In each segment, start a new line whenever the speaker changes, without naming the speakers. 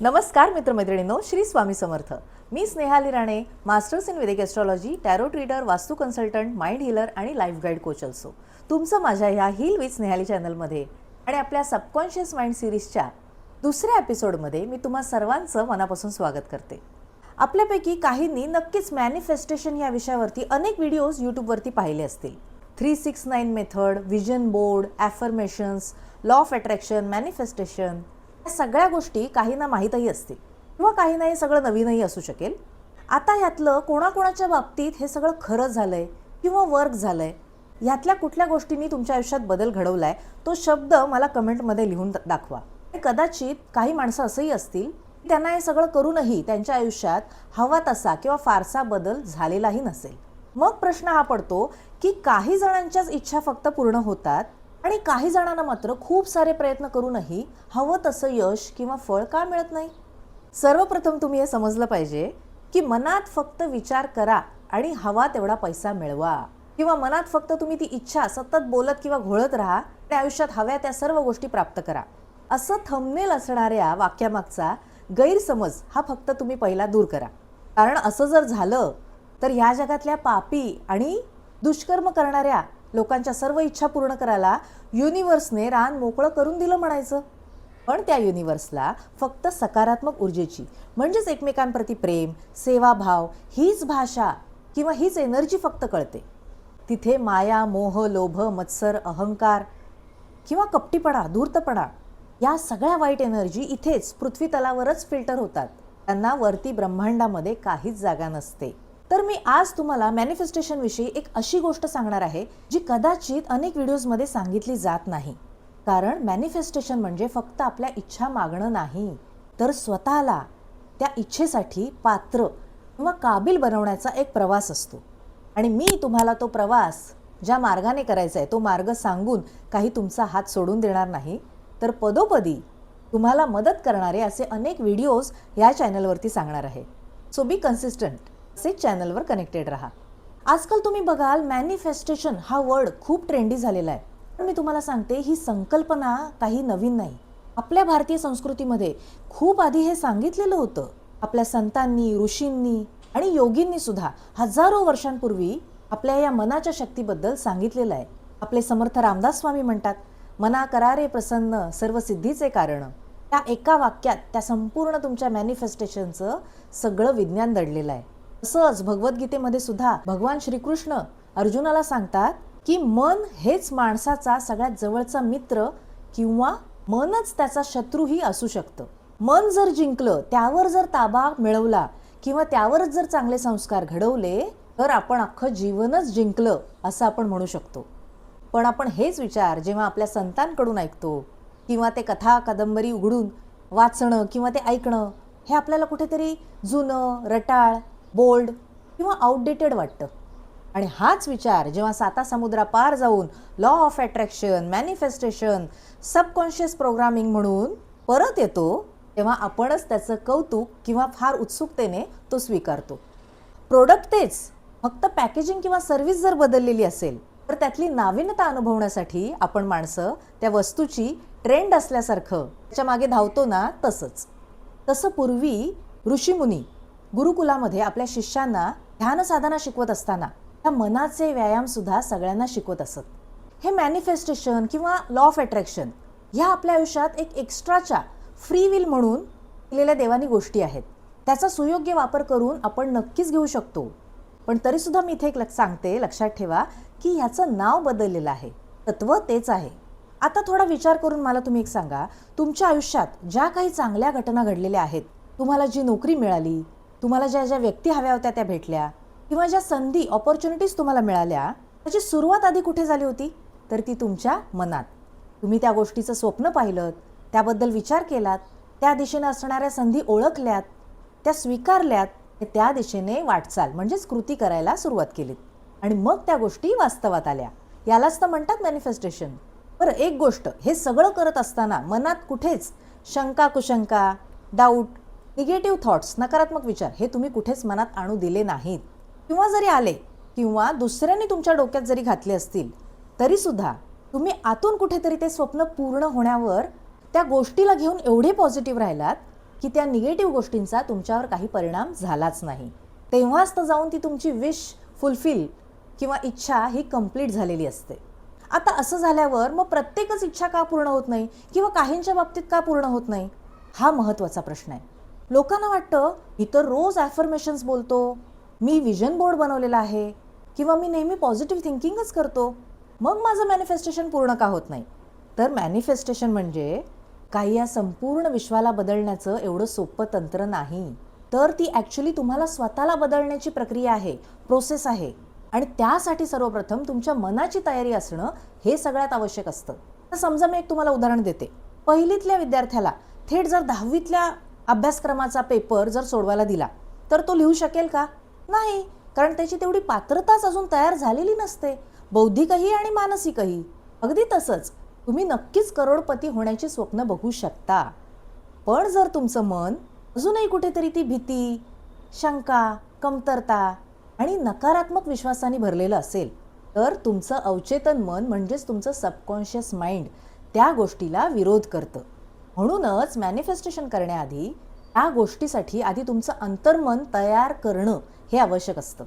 नमस्कार मित्रमैत्रिणींनो, श्री स्वामी समर्थ. मी Snehali Rane, masters in vedic astrology, tarot reader, vastu consultant, mind healer आणि लाईफ गाईड कोच असो. तुमचं माझ्या ह्या हील विथ स्नेहाली चॅनलमध्ये आणि आपल्या सबकॉन्शियस माइंड सिरीजच्या दुसऱ्या एपिसोडमध्ये मी तुम्हा सर्वांचं मनापासून स्वागत करते. आपल्यापैकी काहींनी नक्कीच मॅनिफेस्टेशन या विषयावरती अनेक व्हिडिओज यूट्यूबवरती पाहिले असतील. 369 method, vision board, affirmations, law of attraction, manifestation, या सगळ्या गोष्टी काहींना माहीतही असतील किंवा काहींना हे सगळं नवीनही असू शकेल. आता ह्यातलं कोणाकोणाच्या बाबतीत हे सगळं खरं झालंय किंवा वर्क झालंय, ह्यातल्या कुठल्या गोष्टींनी तुमच्या आयुष्यात बदल घडवलाय, तो शब्द मला कमेंटमध्ये लिहून दाखवा. कदाचित काही माणसं असंही असतील की त्यांना हे सगळं करूनही त्यांच्या आयुष्यात हवा तसा किंवा फारसा बदल झालेलाही नसेल. मग प्रश्न हा पडतो की काही जणांच्याच इच्छा फक्त पूर्ण होतात आणि काही जणांना मात्र खूप सारे प्रयत्न करूनही हवं तसं यश किंवा फळ का मिळत नाही. सर्वप्रथम तुम्ही हे समजलं पाहिजे की मनात फक्त विचार करा आणि हवा तेवढा पैसा मिळवा, किंवा मनात फक्त तुम्ही ती इच्छा सतत बोलत किंवा घोळत राहा आणि आयुष्यात हव्या त्या सर्व गोष्टी प्राप्त करा, असं थंबनेल असणाऱ्या वाक्यामागचा गैरसमज हा फक्त तुम्ही पहिला दूर करा. कारण असं जर झालं तर ह्या जगातल्या पापी आणि दुष्कर्म करणाऱ्या लोकांच्या सर्व इच्छा पूर्ण करायला युनिवर्सने रान मोकळं करून दिलं म्हणायचं. पण त्या युनिवर्सला फक्त सकारात्मक ऊर्जेची म्हणजेच एकमेकांप्रती प्रेम, सेवाभाव हीच भाषा किंवा हीच एनर्जी फक्त कळते. तिथे माया, मोह, लोभ, मत्सर, अहंकार किंवा कपटीपणा, धूर्तपणा या सगळ्या वाईट एनर्जी इथेच पृथ्वी तलावरच फिल्टर होतात. त्यांना वरती ब्रह्मांडामध्ये काहीच जागा नसते. तर मी आज तुम्हाला मॅनिफेस्टेशन विषयी एक अशी गोष्ट सांगणार आहे जी कदाचित अनेक व्हिडिओजमध्ये सांगितली जात नाही. कारण मॅनिफेस्टेशन म्हणजे फक्त आपल्या इच्छा मागणं नाही, तर स्वतःला त्या इच्छेसाठी पात्र किंवा काबिल बनवण्याचा एक प्रवास असतो. आणि मी तुम्हाला तो प्रवास ज्या मार्गाने करायचा आहे तो मार्ग सांगून काही तुमचा हात सोडून देणार नाही, तर पदोपदी तुम्हाला मदत करणारे असे अनेक व्हिडिओज या चॅनलवरती सांगणार आहे. सो बी कन्सिस्टंट, असे चॅनलवर कनेक्टेड राहा. आजकाल तुम्ही बघाल मॅनिफेस्टेशन हा वर्ड खूप ट्रेंडी झालेला आहे. पण मी तुम्हाला सांगते, ही संकल्पना काही नवीन नाही. आपल्या भारतीय संस्कृतीमध्ये खूप आधी हे सांगितलेलं होतं. आपल्या संतांनी, ऋषींनी आणि योगींनी सुद्धा हजारो वर्षांपूर्वी आपल्या या मनाच्या शक्तीबद्दल सांगितलेलं आहे. आपले समर्थ रामदास स्वामी म्हणतात, मना करारे प्रसन्न सर्व सिद्धीचे कारण. त्या एका वाक्यात त्या संपूर्ण तुमच्या मॅनिफेस्टेशनचं सगळं विज्ञान दडलेलं आहे. तसंच भगवद्गीतेमध्ये सुद्धा भगवान श्रीकृष्ण अर्जुनाला सांगतात की मन हेच माणसाचा सगळ्यात जवळचा मित्र किंवा मनच त्याचा शत्रूही असू शकतं. मन जर जिंकलं, त्यावर जर ताबा मिळवला किंवा त्यावरच जर चांगले संस्कार घडवले, तर आपण अख्खं जीवनच जिंकलं असं आपण म्हणू शकतो. पण आपण हेच विचार जेव्हा आपल्या संतांकडून ऐकतो किंवा ते कथा कादंबरी उघडून वाचणं किंवा ते ऐकणं, हे आपल्याला कुठेतरी जुनं, रटाळ, बोल्ड किंवा आउटडेटेड वाटतं. आणि हाच विचार जेव्हा साता समुद्रापार जाऊन law of attraction, manifestation, subconscious programming म्हणून परत येतो, तेव्हा आपणच त्याचं कौतुक किंवा फार उत्सुकतेने तो स्वीकारतो. प्रोडक्ट तेच, फक्त पॅकेजिंग किंवा सर्व्हिस जर बदललेली असेल, तर त्यातली नाविन्यता अनुभवण्यासाठी आपण माणसं त्या वस्तूची ट्रेंड असल्यासारखं त्याच्या मागे धावतो ना, तसं पूर्वी ऋषीमुनी गुरुकुलामध्ये आपल्या शिष्यांना ध्यान साधना शिकवत असताना त्या मनाचे व्यायाम सुद्धा सगळ्यांना शिकवत असत. हे मॅनिफेस्टेशन किंवा लॉ ऑफ अट्रॅक्शन ह्या आपल्या आयुष्यात एक एक्स्ट्राच्या फ्री विल म्हणून दिलेल्या देवानी गोष्टी आहेत. त्याचा सुयोग्य वापर करून आपण नक्कीच घेऊ शकतो. पण तरीसुद्धा मी इथे एक सांगते, लक्षात ठेवा की ह्याचं नाव बदललेलं आहे, तत्व तेच आहे. आता थोडा विचार करून मला तुम्ही एक सांगा, तुमच्या आयुष्यात ज्या काही चांगल्या घटना घडलेल्या आहेत, तुम्हाला जी नोकरी मिळाली, तुम्हाला ज्या ज्या व्यक्ती हव्या होत्या त्या भेटल्या, किंवा ज्या संधी, ऑपॉर्च्युनिटीज तुम्हाला मिळाल्या, त्याची सुरुवात आधी कुठे झाली होती? तर ती तुमच्या मनात. तुम्ही त्या गोष्टीचं स्वप्न पाहिलं, त्याबद्दल विचार केलात, त्या दिशेने असणाऱ्या संधी ओळखल्यात, त्या स्वीकारल्यात, त्या दिशेने वाटचाल म्हणजेच कृती करायला सुरुवात केलीत आणि मग त्या गोष्टी वास्तवात आल्या. यालाच तर म्हणतात मॅनिफेस्टेशन. बरं, एक गोष्ट, हे सगळं करत असताना मनात कुठेच शंका, कुशंका, डाऊट, निगेटिव्ह थॉट्स, नकारात्मक विचार हे तुम्ही कुठेच मनात आणू दिले नाहीत. किंवा जरी आले किंवा दुसऱ्यांनी तुमच्या डोक्यात जरी घातले असतील, तरी सुद्धा तुम्ही आतून कुठेतरी ते स्वप्न पूर्ण होण्यावर त्या गोष्टीला घेऊन एवढे पॉझिटिव्ह राहिलात की त्या निगेटिव्ह गोष्टींचा तुमच्यावर काही परिणाम झालाच नाही. तेव्हाच तर जाऊन ती तुमची विश फुलफिल किंवा इच्छा ही कंप्लीट झालेली असते. आता असं झाल्यावर मग प्रत्येकच इच्छा का पूर्ण होत नाही किंवा काहींच्या बाबतीत का पूर्ण होत नाही, हा महत्त्वाचा प्रश्न आहे. लोकांना वाटतं मी तर रोज ॲफर्मेशन्स बोलतो, मी विजन बोर्ड बनवलेला आहे किंवा मी नेहमी पॉझिटिव्ह थिंकिंगच करतो, मग माझं मॅनिफेस्टेशन पूर्ण का होत नाही. तर मॅनिफेस्टेशन म्हणजे काही या संपूर्ण विश्वाला बदलण्याचं एवढं सोपं तंत्र नाही, तर ती ॲक्च्युली तुम्हाला स्वतःला बदलण्याची प्रक्रिया आहे, प्रोसेस आहे. आणि त्यासाठी सर्वप्रथम तुमच्या मनाची तयारी असणं हे सगळ्यात आवश्यक असतं. तर समजा मी एक तुम्हाला उदाहरण देते. पहिलीतल्या विद्यार्थ्याला थेट जर 10वीतल्या अभ्यासक्रमाचा पेपर जर सोडवायला दिला तर तो लिहू शकेल का? नाही, कारण त्याची तेवढी पात्रताच अजून तयार झालेली नसते, बौद्धिकही आणि मानसिकही. अगदी तसंच तुम्ही नक्कीच करोडपती होण्याची स्वप्न बघू शकता, पण जर तुमचं मन अजूनही कुठेतरी ती भीती, शंका, कमतरता आणि नकारात्मक विश्वासाने भरलेलं असेल, तर तुमचं अवचेतन मन म्हणजेच तुमचं सबकॉन्शियस माइंड त्या गोष्टीला विरोध करतं. म्हणूनच मॅनिफेस्टेशन करण्याआधी त्या गोष्टीसाठी आधी तुमचं अंतर्मन तयार करणं हे आवश्यक असतं.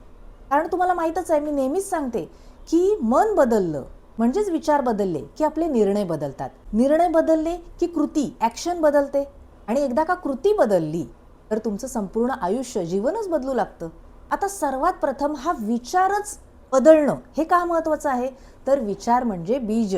कारण तुम्हाला माहीतच आहे, मी नेहमीच सांगते की मन बदललं म्हणजेच विचार बदलले की आपले निर्णय बदलतात. निर्णय बदलले की कृती, ॲक्शन बदलते. आणि एकदा का कृती बदलली तर तुमचं संपूर्ण आयुष्य, जीवनच बदलू लागतं. आता सर्वात प्रथम हा विचारच बदलणं हे का महत्त्वाचं आहे, तर विचार म्हणजे बीज.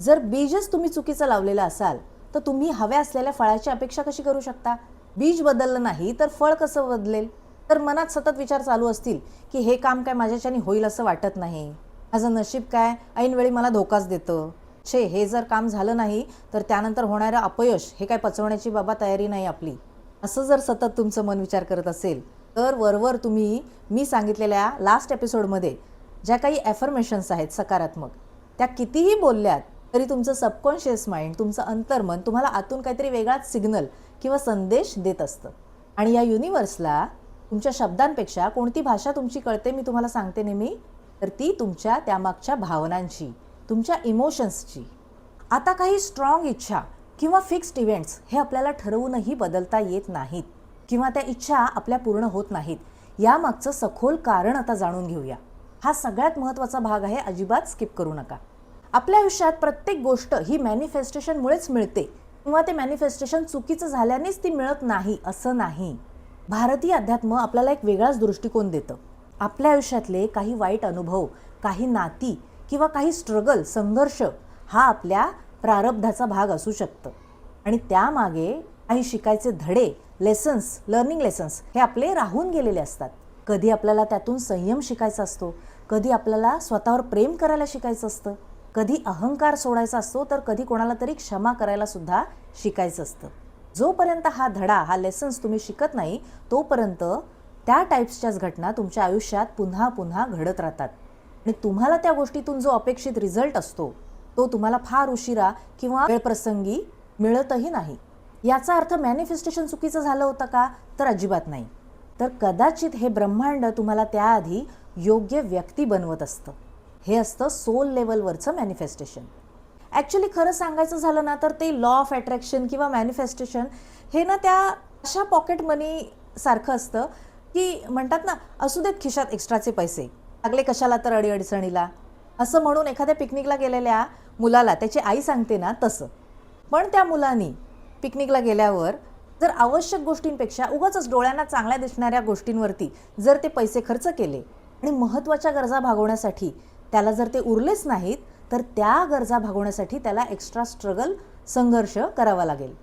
जर बीजच तुम्ही चुकीचं लावलेलं असाल तर तुम्ही हव्या असलेल्या फळाची अपेक्षा कशी करू शकता? बीज बदललं नाही तर फळ कसं बदलेल? तर मनात सतत विचार चालू असतील की हे काम काय माझ्याच्याने होईल असं वाटत नाही, माझं नशीब काय ऐनवेळी मला धोकाच देतं, छे हे जर काम झालं नाही तर त्यानंतर होणारं अपयश हे काय पचवण्याची बाबा तयारी नाही आपली, असं जर सतत तुमचं मन विचार करत असेल तर वरवर तुम्ही मी सांगितलेल्या लास्ट एपिसोडमध्ये ज्या काही ॲफर्मेशन्स आहेत सकारात्मक, त्या कितीही बोलल्यात तरी तुमचं सबकॉन्शियस माइंड, तुमचं अंतर्मन तुम्हाला आतून काहीतरी वेगळाच सिग्नल किंवा संदेश देत असतं. आणि या युनिवर्सला तुमच्या शब्दांपेक्षा कोणती भाषा तुमची कळते मी तुम्हाला सांगते नेहमी, तर ती तुमच्या त्यामागच्या भावनांची, तुमच्या इमोशन्सची. आता काही स्ट्रॉंग इच्छा किंवा फिक्स्ड इव्हेंट्स हे आपल्याला ठरवूनही बदलता येत नाहीत किंवा त्या इच्छा आपल्या पूर्ण होत नाहीत. यामागचं सखोल कारण आता जाणून घेऊया. हा सगळ्यात महत्त्वाचा भाग आहे, अजिबात स्किप करू नका. आपल्या आयुष्यात प्रत्येक गोष्ट ही मॅनिफेस्टेशनमुळेच मिळते किंवा ते मॅनिफेस्टेशन चुकीचं झाल्यानेच ती मिळत नाही असं नाही. भारतीय अध्यात्म आपल्याला एक वेगळाच दृष्टिकोन देतं. आपल्या आयुष्यातले काही वाईट अनुभव, काही नाती किंवा काही स्ट्रगल, संघर्ष हा आपल्या प्रारब्धाचा भाग असू शकतं आणि त्यामागे काही शिकायचे धडे, लेसन्स, लर्निंग लेसन्स हे आपले राहून गेलेले असतात. कधी आपल्याला त्यातून संयम शिकायचा असतो, कधी आपल्याला स्वतःवर प्रेम करायला शिकायचं असतं, कधी अहंकार सोडायचा असतो, तर कधी कोणाला तरी क्षमा करायला सुद्धा शिकायचं असतं. जोपर्यंत हा धडा, हा लेसन्स तुम्ही शिकत नाही तोपर्यंत त्या टाईप्सच्याच घटना तुमच्या आयुष्यात पुन्हा पुन्हा घडत राहतात आणि तुम्हाला त्या गोष्टीतून जो अपेक्षित रिझल्ट असतो तो तुम्हाला फार उशिरा किंवा वेळप्रसंगी मिळतही नाही. याचा अर्थ मॅनिफेस्टेशन चुकीचं झालं होतं का? तर अजिबात नाही. तर कदाचित हे ब्रह्मांड तुम्हाला त्याआधी योग्य व्यक्ती बनवत असतं. हे असतं सोल लेवलवरचं मॅनिफेस्टेशन. ॲक्च्युली खरं सांगायचं झालं ना तर ते लॉ ऑफ अट्रॅक्शन किंवा मॅनिफेस्टेशन हे ना त्या अशा पॉकेट मनी सारखं असतं की म्हणतात ना, असू देत खिशात एक्स्ट्राचे पैसे, लागले कशाला तर अडीअडचणीला, असं म्हणून एखाद्या पिकनिकला गेलेल्या मुलाला त्याची आई सांगते ना तसं. पण त्या मुलांनी पिकनिकला गेल्यावर जर आवश्यक गोष्टींपेक्षा उगाचच डोळ्यांना चांगल्या दिसणाऱ्या गोष्टींवरती जर ते पैसे खर्च केले आणि महत्त्वाच्या गरजा भागवण्यासाठी त्याला जर ते उरलेच नाहीत तर त्या गरजा भागवण्यासाठी त्याला एक्स्ट्रा स्ट्रगल, संघर्ष करावा लागेल.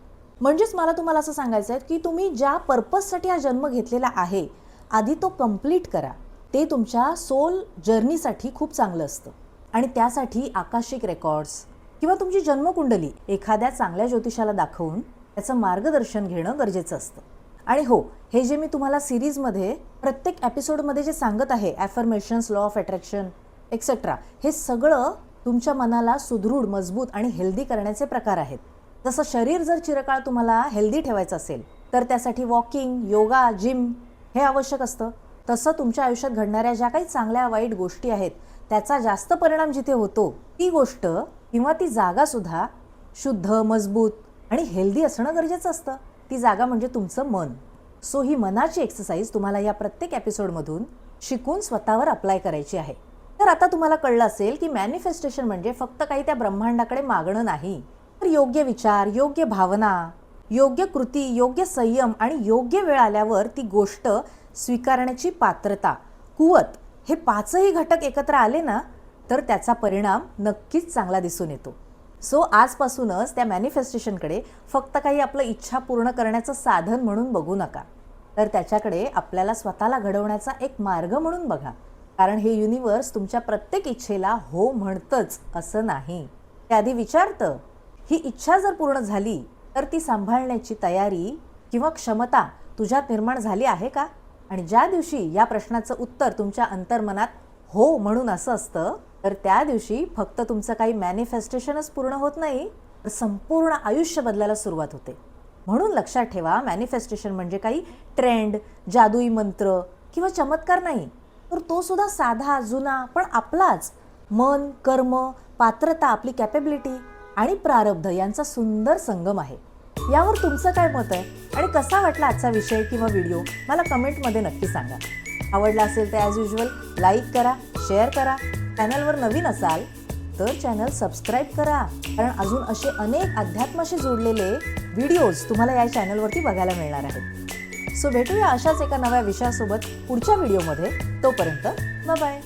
म्हणजेच मला तुम्हाला असं सांगायचं आहे की तुम्ही ज्या पर्पजसाठी हा जन्म घेतलेला आहे आधी तो कंप्लीट करा. ते तुमच्या सोल जर्नीसाठी खूप चांगलं असतं आणि त्यासाठी आकाशिक रेकॉर्ड्स किंवा तुमची जन्मकुंडली एखाद्या चांगल्या ज्योतिषाला दाखवून त्याचं मार्गदर्शन घेणं गरजेचं असतं. आणि हो, हे जे मी तुम्हाला सिरीजमध्ये प्रत्येक एपिसोडमध्ये जे सांगत आहे, affirmations, law of attraction etcetera, हे सगळं तुमच्या मनाला सुदृढ, मजबूत आणि हेल्दी करण्याचे प्रकार आहेत. जसं शरीर जर चिरकाळ तुम्हाला हेल्दी ठेवायचं असेल तर त्यासाठी वॉकिंग, योगा, जिम हे आवश्यक असतं. तसं तुमच्या आयुष्यात घडणाऱ्या ज्या काही चांगल्या वाईट गोष्टी आहेत त्याचा जास्त परिणाम जिथे होतो ती गोष्ट किंवा ती जागासुद्धा शुद्ध, मजबूत आणि हेल्दी असणं गरजेचं असतं. ती जागा म्हणजे तुमचं मन. सो ही मनाची एक्सरसाइज तुम्हाला या प्रत्येक एपिसोडमधून शिकून स्वतःवर अप्लाय करायची आहे. तर आता तुम्हाला कळलं असेल की मॅनिफेस्टेशन म्हणजे फक्त काही त्या ब्रह्मांडाकडे मागणं नाही, तर योग्य विचार, योग्य भावना, योग्य कृती, योग्य संयम आणि योग्य वेळ आल्यावर ती गोष्ट स्वीकारण्याची पात्रता, कुवत, हे पाचही घटक एकत्र आले ना तर त्याचा परिणाम नक्कीच चांगला दिसून येतो. सो आजपासूनच त्या मॅनिफेस्टेशनकडे फक्त काही आपलं इच्छा पूर्ण करण्याचं साधन म्हणून बघू नका, तर त्याच्याकडे आपल्याला स्वतःला घडवण्याचा एक मार्ग म्हणून बघा. कारण हे युनिवर्स तुमच्या प्रत्येक इच्छेला हो म्हणतंच असं नाही. त्याआधी विचारतं, ही इच्छा जर पूर्ण झाली तर ती सांभाळण्याची तयारी किंवा क्षमता तुझ्यात निर्माण झाली आहे का? आणि ज्या दिवशी या प्रश्नाचं उत्तर तुमच्या अंतर्मनात हो म्हणून असं असतं, तर त्या दिवशी फक्त तुमचं काही मॅनिफेस्टेशनच पूर्ण होत नाही, तर संपूर्ण आयुष्य बदलायला सुरुवात होते. म्हणून लक्षात ठेवा, मॅनिफेस्टेशन म्हणजे काही ट्रेंड, जादुई मंत्र किंवा चमत्कार नाही, तर तो सुद्धा साधा, जुना पण आपलाच मन, कर्म, पात्रता, आपली कॅपेबिलिटी आणि प्रारब्ध यांचा सुंदर संगम आहे. यावर तुमचं काय मत आहे आणि कसा वाटला आजचा विषय किंवा व्हिडिओ मला कमेंटमध्ये नक्की सांगा. आवडला असेल तर ॲज युजल लाईक करा, शेअर करा. चॅनलवर नवीन असाल तर चॅनल सबस्क्राईब करा, कारण अजून असे अनेक अध्यात्माशी जोडलेले व्हिडिओज तुम्हाला या चॅनलवरती बघायला मिळणार आहेत. सो भेटूया अशाच एका नव्या विषयासोबत पुढच्या व्हिडिओमध्ये. तोपर्यंत बाय.